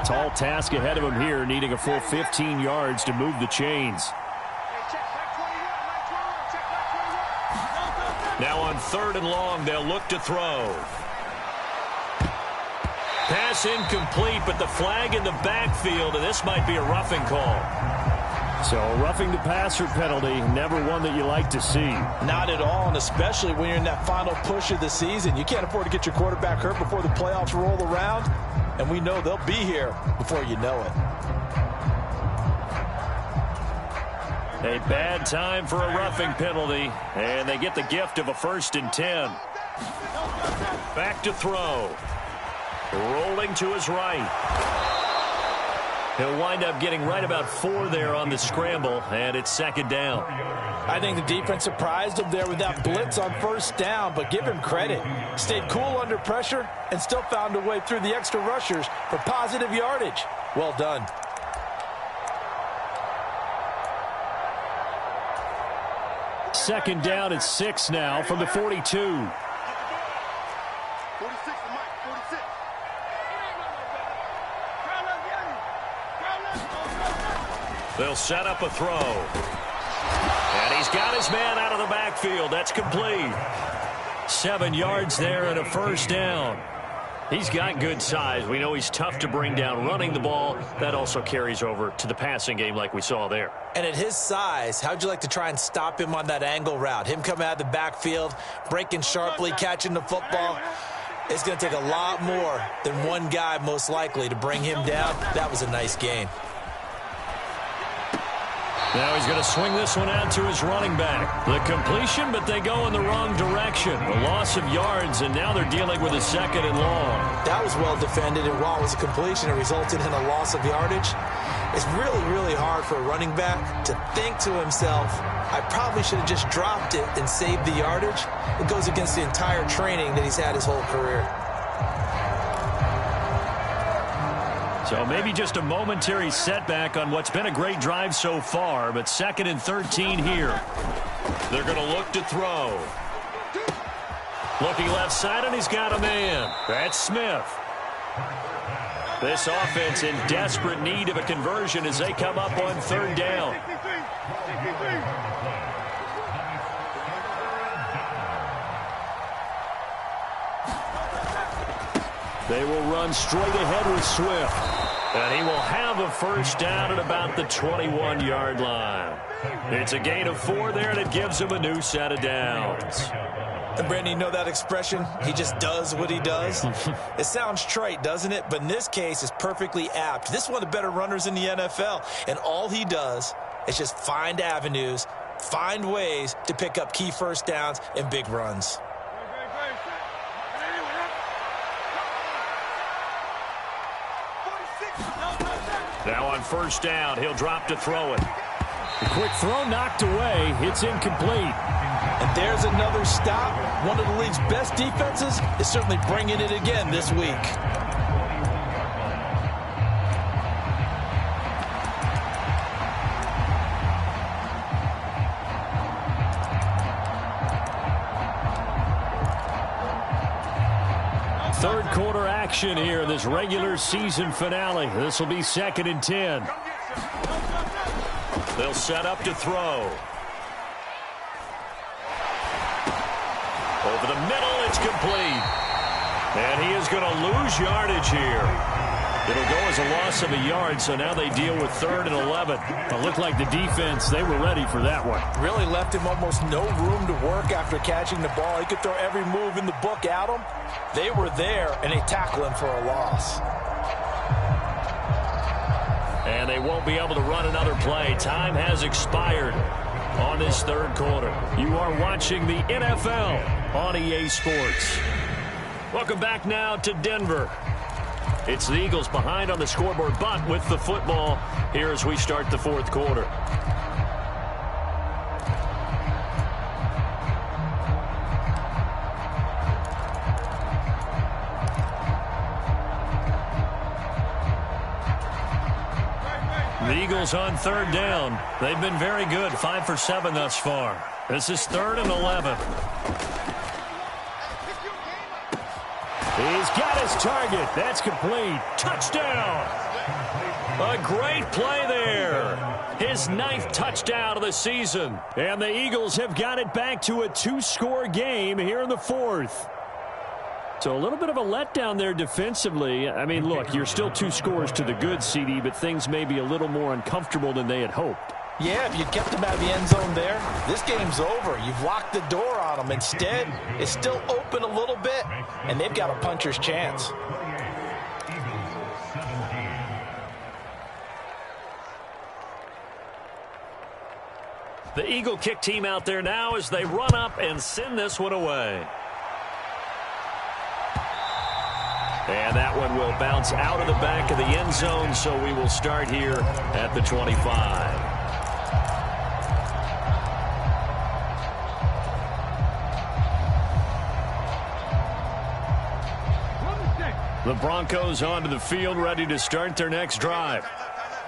Tall task ahead of him here, needing a full 15 yards to move the chains. Now on 3rd and long, they'll look to throw. Pass incomplete, but the flag in the backfield, and this might be a roughing call. So roughing the passer penalty, never one that you like to see. Not at all, and especially when you're in that final push of the season. You can't afford to get your quarterback hurt before the playoffs roll around. And we know they'll be here before you know it. A bad time for a roughing penalty, and they get the gift of a 1st and 10. Back to throw. Rolling to his right. He'll wind up getting right about 4 there on the scramble, and it's 2nd down. I think the defense surprised him there with that blitz on 1st down, but give him credit. Stayed cool under pressure and still found a way through the extra rushers for positive yardage. Well done. Second down at 6 now from the 42. 46 to Mike, 46. They'll set up a throw. And he's got his man out of the backfield. That's complete. 7 yards there and a 1st down. He's got good size. We know he's tough to bring down running the ball. That also carries over to the passing game like we saw there. And at his size, how'd you like to try and stop him on that angle route? Him coming out of the backfield, breaking sharply, catching the football. It's going to take a lot more than one guy, most likely, to bring him down. That was a nice gain. Now he's going to swing this one out to his running back. The completion, but they go in the wrong direction. A loss of yards, and now they're dealing with a 2nd and long. That was well defended, and while it was a completion, it resulted in a loss of yardage. It's really, really hard for a running back to think to himself, I probably should have just dropped it and saved the yardage. It goes against the entire training that he's had his whole career. So maybe just a momentary setback on what's been a great drive so far, but 2nd and 13 here. They're going to look to throw. Looking left side, and he's got a man. That's Smith. This offense in desperate need of a conversion as they come up on 3rd down. They will run straight ahead with Swift. And he will have a 1st down at about the 21-yard line. It's a gain of 4 there, and it gives him a new set of downs. And Brandon, you know that expression? He just does what he does. It sounds trite, doesn't it? But in this case, it's perfectly apt. This is one of the better runners in the NFL. And all he does is just find avenues, find ways to pick up key 1st downs and big runs. Now on 1st down, he'll drop to throw it. The quick throw knocked away. It's incomplete. And there's another stop. One of the league's best defenses is certainly bringing it again this week. Third quarter action here in this regular season finale. This will be 2nd and 10. They'll set up to throw. Over the middle, it's complete. And he is going to lose yardage here. It'll go as a loss of a yard, so now they deal with 3rd and 11. It looked like the defense, they were ready for that one. Really left him almost no room to work after catching the ball. He could throw every move in the book at him. They were there, and they tackle him for a loss. And they won't be able to run another play. Time has expired. on this third quarter. You are watching the NFL on EA Sports. Welcome back now to Denver. It's the Eagles behind on the scoreboard, but with the football here as we start the fourth quarter. The Eagles on third down. They've been very good, 5 for 7 thus far. This is 3rd and 11. He's got his target. That's complete. Touchdown. A great play there. His 9th touchdown of the season. And the Eagles have got it back to a 2-score game here in the 4th. So a little bit of a letdown there defensively. I mean, look, you're still 2 scores to the good, CD, but things may be a little more uncomfortable than they had hoped. Yeah, if you kept them out of the end zone there, this game's over. You've locked the door on them. Instead, it's still open a little bit, and they've got a puncher's chance. The Eagle kick team out there now as they run up and send this one away. And that one will bounce out of the back of the end zone, so we will start here at the 25. The Broncos onto the field, ready to start their next drive.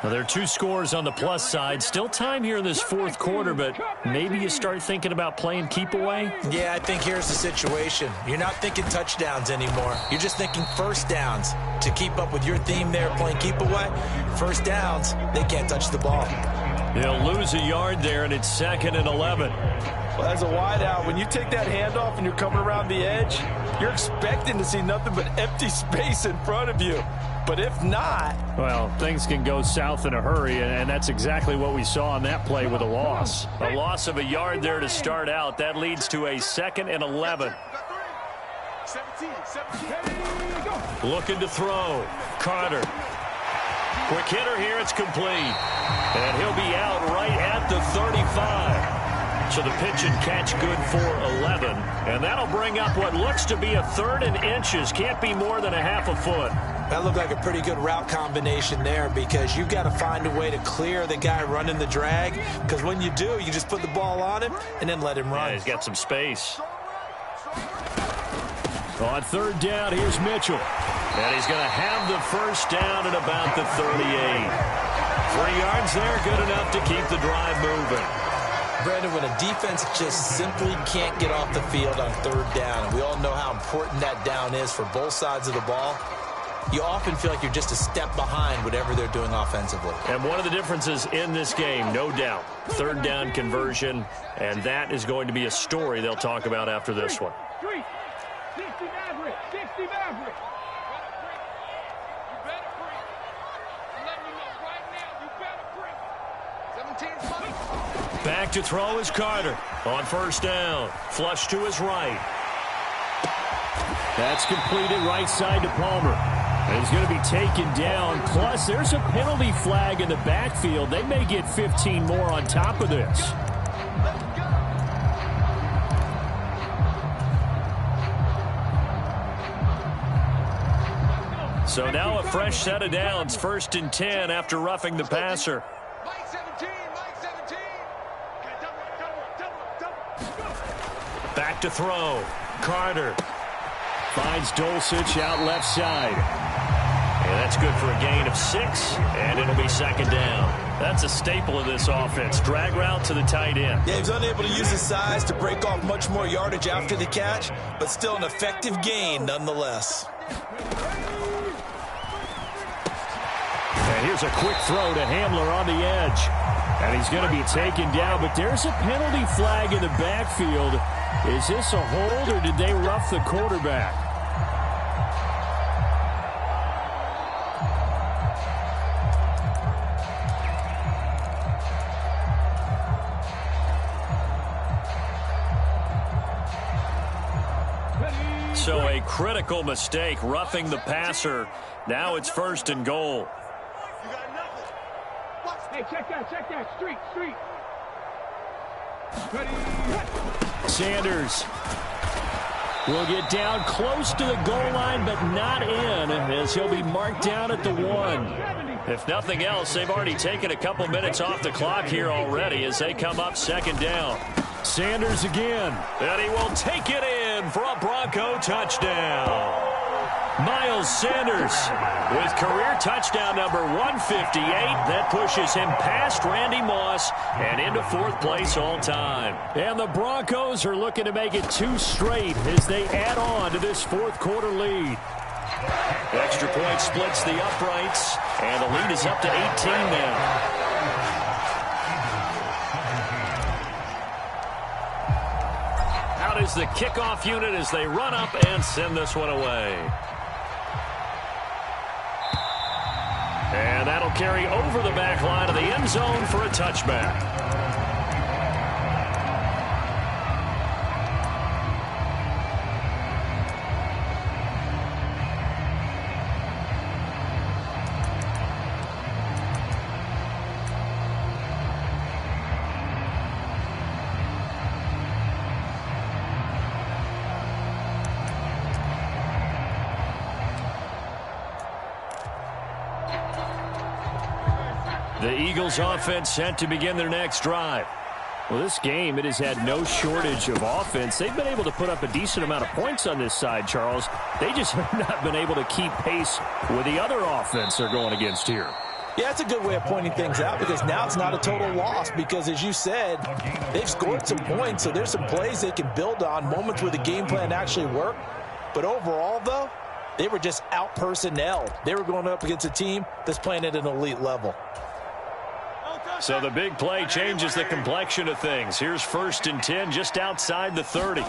Now, there are 2 scores on the plus side. Still time here in this 4th quarter, but maybe you start thinking about playing keep away? Yeah, I think here's the situation. You're not thinking touchdowns anymore. You're just thinking first downs. To keep up with your theme there, playing keep away, first downs, they can't touch the ball. They'll lose a yard there, and it's 2nd and 11. Well, as a wideout, when you take that handoff and you're coming around the edge, you're expecting to see nothing but empty space in front of you. But if not... Well, things can go south in a hurry, and that's exactly what we saw on that play with a loss. A loss of a yard there to start out. That leads to a 2nd and 11. 17. Looking to throw. Carter. Quick hitter here. It's complete. And he'll be out right at the 35. So the pitch and catch good for 11. And that'll bring up what looks to be a 3rd and inches. Can't be more than a half a foot. That looked like a pretty good route combination there because you've got to find a way to clear the guy running the drag. Because when you do, you just put the ball on him and then let him run. Yeah, he's got some space. On 3rd down, here's Mitchell. And he's going to have the first down at about the 38. 3 yards there, good enough to keep the drive moving. Brandon, when a defense just simply can't get off the field on 3rd down, and we all know how important that down is for both sides of the ball, you often feel like you're just a step behind whatever they're doing offensively. And one of the differences in this game, no doubt, 3rd down conversion, and that is going to be a story they'll talk about after this one. 60 Maverick. 60 Maverick. You better bring. Let me know right now. You better bring. 17's money. Back to throw is Carter on 1st down. Flush to his right. That's completed right side to Palmer. And he's going to be taken down. Plus, there's a penalty flag in the backfield. They may get 15 more on top of this. So now a fresh set of downs. 1st and 10 after roughing the passer. Mike 17. Back to throw. Carter finds Dulcich out left side. And that's good for a gain of 6, and it'll be 2nd down. That's a staple of this offense. Drag route to the tight end. Yeah, he's unable to use his size to break off much more yardage after the catch, but still an effective gain nonetheless. And here's a quick throw to Hamler on the edge. And he's going to be taken down, but there's a penalty flag in the backfield. Is this a hold, or did they rough the quarterback? So a critical mistake, roughing the passer. Now it's 1st and goal. Hey, check that. Street. Sanders will get down close to the goal line, but not in, as he'll be marked down at the 1. If nothing else, they've already taken a couple minutes off the clock here already as they come up second down. Sanders again. And he will take it in for a Bronco touchdown. Miles Sanders with career touchdown number 158. That pushes him past Randy Moss and into 4th place all time. And the Broncos are looking to make it 2 straight as they add on to this 4th quarter lead. Extra point splits the uprights, and the lead is up to 18 now. Out is the kickoff unit as they run up and send this one away. And that'll carry over the back line of the end zone for a touchback. The Eagles offense set to begin their next drive. Well, this game, it has had no shortage of offense. They've been able to put up a decent amount of points on this side, Charles. They just have not been able to keep pace with the other offense they're going against here. Yeah, that's a good way of pointing things out because now it's not a total loss because, as you said, they've scored some points, so there's some plays they can build on, moments where the game plan actually worked. But overall, though, they were just out-personnelled. They were going up against a team that's playing at an elite level. So the big play changes the complexion of things. Here's 1st and 10 just outside the 30.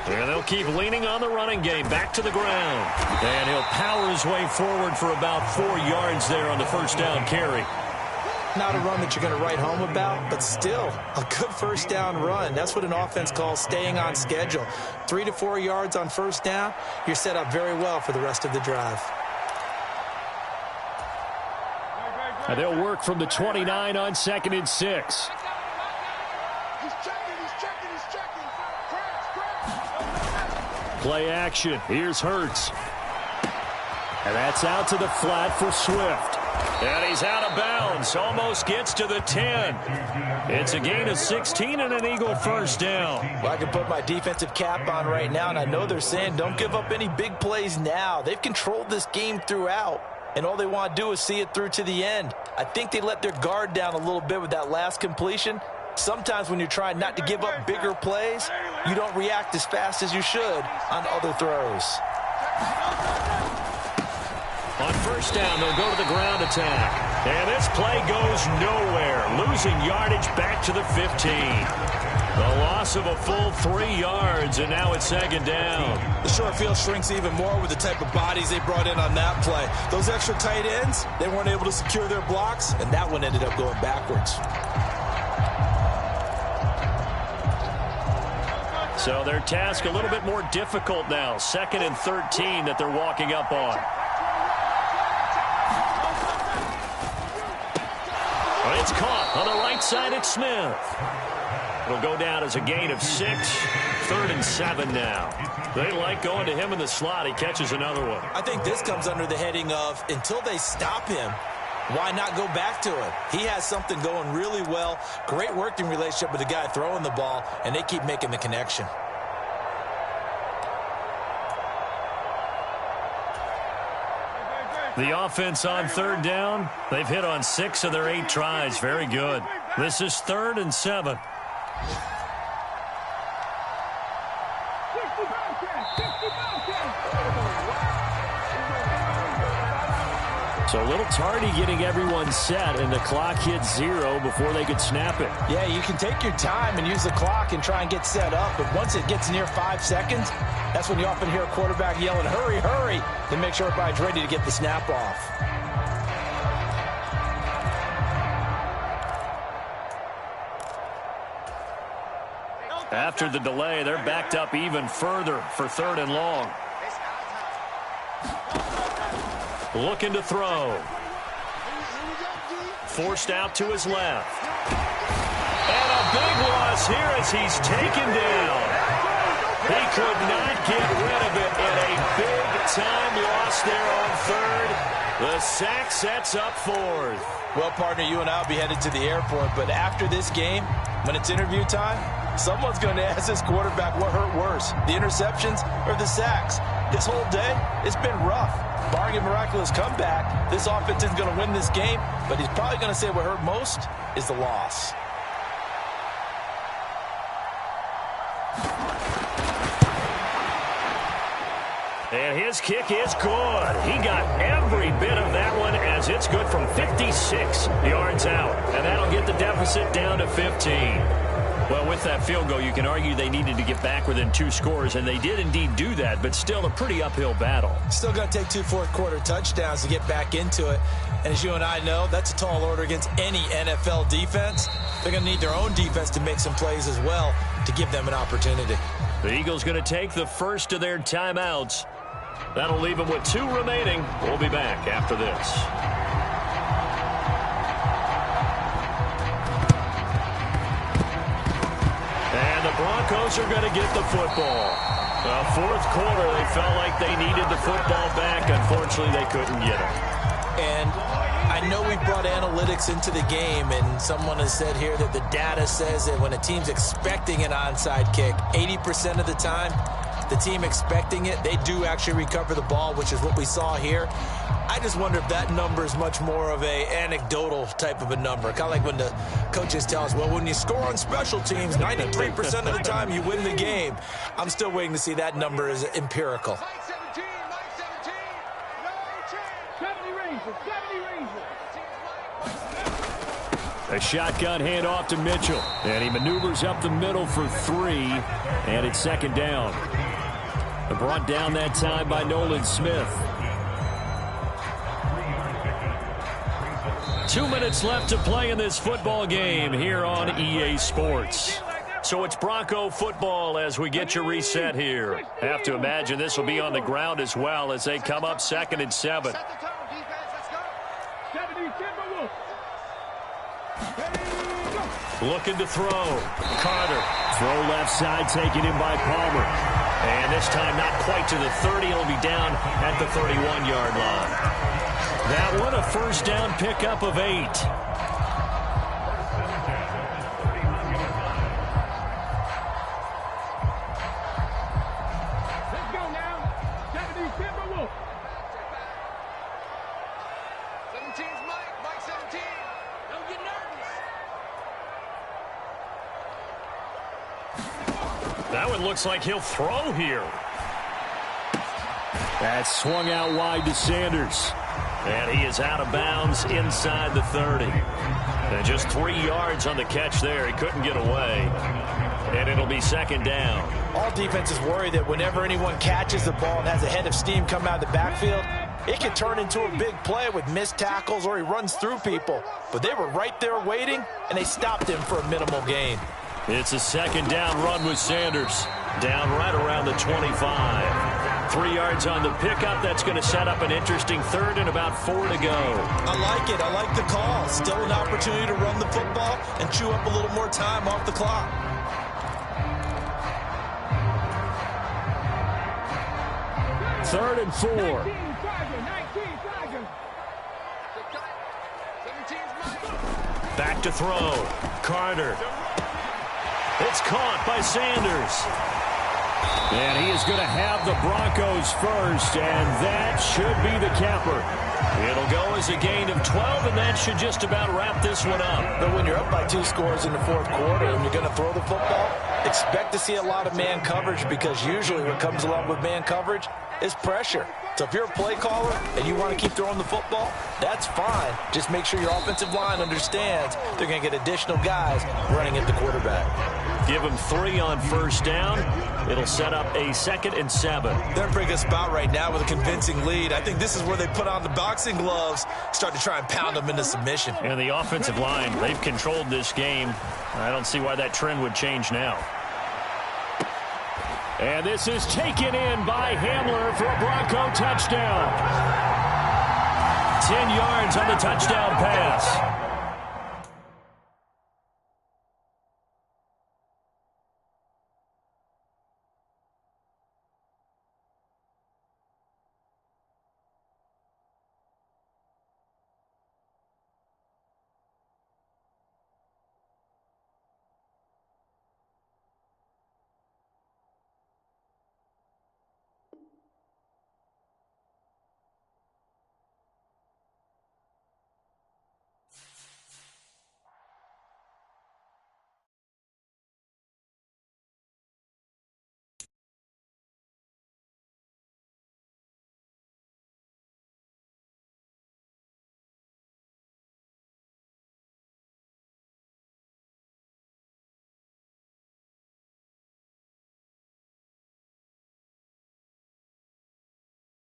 And they'll keep leaning on the running game back to the ground. And he'll power his way forward for about 4 yards there on the 1st down carry. Not a run that you're going to write home about, but still a good 1st down run. That's what an offense calls staying on schedule. 3 to 4 yards on 1st down, you're set up very well for the rest of the drive. And they'll work from the 29 on 2nd and 6. He's checking. Play action. Here's Hurts. And that's out to the flat for Swift. And he's out of bounds. Almost gets to the 10. It's a gain of 16 and an Eagle 1st down. Well, I can put my defensive cap on right now, and I know they're saying don't give up any big plays now. They've controlled this game throughout, and all they want to do is see it through to the end. I think they let their guard down a little bit with that last completion. Sometimes when you're trying not to give up bigger plays, you don't react as fast as you should on other throws. On 1st down, they'll go to the ground attack. And this play goes nowhere, losing yardage back to the 15. The loss of a full 3 yards, and now it's 2nd down. The short field shrinks even more with the type of bodies they brought in on that play. Those extra tight ends, they weren't able to secure their blocks, and that one ended up going backwards. So their task a little bit more difficult now. 2nd and 13 that they're walking up on. It's caught on the right side at Smith. It'll go down as a gain of 6. 3rd and 7 now. They like going to him in the slot. He catches another one. I think this comes under the heading of until they stop him, why not go back to it? He has something going really well. Great working relationship with the guy throwing the ball, and they keep making the connection. The offense on 3rd down, they've hit on 6 of their 8 tries. Very good. This is 3rd and 7. So a little tardy getting everyone set, and the clock hits 0 before they could snap it. Yeah, you can take your time and use the clock and try and get set up, but once it gets near 5 seconds, that's when you often hear a quarterback yelling, hurry, hurry, to make sure everybody's ready to get the snap off. After the delay, they're backed up even further for 3rd and long. Looking to throw. Forced out to his left. loss here as he's taken down. He could not get rid of it in a big-time loss there on third. The sack sets up fourth. Well, partner, you and I will be headed to the airport, but after this game, when it's interview time, someone's going to ask this quarterback what hurt worse, the interceptions or the sacks. His whole day, it's been rough. Barring a miraculous comeback, this offense is going to win this game, but he's probably going to say what hurt most is the loss. And his kick is good. He got every bit of that one as it's good from 56 yards out. And that'll get the deficit down to 15. Well, with that field goal, you can argue they needed to get back within 2 scores, and they did indeed do that, but still a pretty uphill battle. Still going to take 2 fourth-quarter touchdowns to get back into it. And as you and I know, that's a tall order against any NFL defense. They're going to need their own defense to make some plays as well to give them an opportunity. The Eagles going to take the first of their timeouts. That'll leave them with 2 remaining. We'll be back after this. And the Broncos are going to get the football. Fourth quarter, they felt like they needed the football back. Unfortunately, they couldn't get it. And I know we brought analytics into the game, and someone has said here that the data says that when a team's expecting an onside kick, 80% of the time, the team expecting it, they do actually recover the ball, which is what we saw here. I just wonder if that number is much more of a anecdotal type of a number. Kind of like when the coaches tell us, well, when you score on special teams, 93% of the time you win the game. I'm still waiting to see that number as empirical. Mike 17, no chance. 70 Rangers. A shotgun handoff to Mitchell. And he maneuvers up the middle for 3. And it's second down. Brought down that time by Nolan Smith. 2 minutes left to play in this football game here on EA Sports. So it's Bronco football as we get your reset here. Have to imagine this will be on the ground as well as they come up 2nd and 7. Set the tone, defense. Let's go. 70 Timberwolves. Looking to throw. Carter. Throw left side taken in by Palmer. And this time not quite to the 30. It'll be down at the 31-yard line. That one a first down pickup of 8. Let's go now. 70 Timberwolves. 17's Mike 17. Don't get nervous. That one looks like he'll throw here. That's swung out wide to Sanders. And he is out of bounds inside the 30. And just 3 yards on the catch there. He couldn't get away. And it'll be second down. All defenses worry that whenever anyone catches the ball and has a head of steam come out of the backfield, it can turn into a big play with missed tackles or he runs through people. But they were right there waiting, and they stopped him for a minimal gain. It's a second down run with Sanders. Down right around the 25. 3 yards on the pickup. That's going to set up an interesting 3rd and about 4 to go. I like it. I like the call. Still an opportunity to run the football and chew up a little more time off the clock. Third and 4. 19 Tiger. 17's Mike. Back to throw. Carter. It's caught by Sanders. And he is going to have the Broncos first, and that should be the capper. It'll go as a gain of 12, and that should just about wrap this one up. But when you're up by 2 scores in the fourth quarter and you're going to throw the football, expect to see a lot of man coverage because usually what comes along with man coverage is pressure. So if you're a play caller and you want to keep throwing the football, that's fine. Just make sure your offensive line understands they're going to get additional guys running at the quarterback. Give them 3 on first down. It'll set up a 2nd and 7. They're in a pretty good spot right now with a convincing lead. I think this is where they put on the boxing gloves, start to try and pound them into submission. And the offensive line, they've controlled this game. I don't see why that trend would change now. And this is taken in by Hamler for a Bronco touchdown. 10 yards on the touchdown pass.